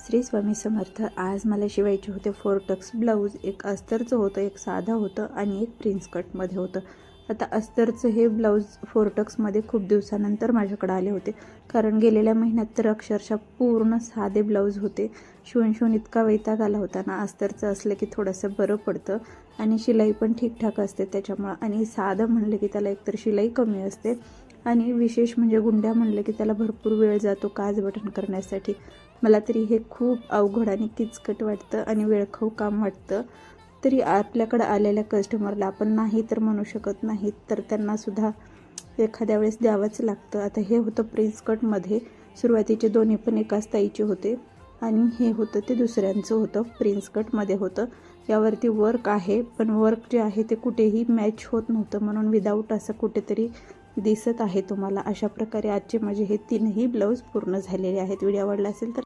श्री स्वामी समर्थ। आज मला शिवायचे होते 4 टक्स ब्लाऊज। एक अस्तरचं होतं, एक साधा होतं आणि एक प्रिन्स कटमध्ये होतं। आता अस्तरचं हे ब्लाऊज 4 टक्समध्ये खूप दिवसानंतर माझ्याकडे आले होते, कारण गेलेल्या महिन्यात तर अक्षरशः पूर्ण साधे ब्लाऊज होते। शिवून इतका वैताग आला होता ना। अस्तरचं असलं की थोडंसं बरं पडतं आणि शिलाई पण ठीकठाक असते त्याच्यामुळं, आणि साधं म्हणलं की त्याला एकतर शिलाई कमी असते आणि विशेष म्हणजे गुंड्या म्हणलं की त्याला भरपूर वेळ जातो काज बटन करण्यासाठी। मला तरी हे खूप अवघड आणि किचकट वाटतं आणि वेळखाऊ काम वाटतं। तरी आपल्याकडे आलेल्या कस्टमरला आपण नाही तर म्हणू शकत नाही, तर त्यांनासुद्धा एखाद्या वेळेस द्यावंच लागतं। आता हे होतं प्रिन्स कटमध्ये, सुरुवातीचे दोन्ही पण एकाच ताईचे होते आणि हे होतं ते दुसऱ्यांचं होतं, प्रिन्स कटमध्ये होतं। यावरती वर्क आहे, पण वर्क जे आहे ते कुठेही मॅच होत नव्हतं, म्हणून विदाऊट असं कुठेतरी दिसत आहे तुम्हाला। अशा प्रकारे आजचे माझे हे 3ही ब्लाऊज पूर्ण झालेले आहेत। व्हिडिओ आवडला असेल तर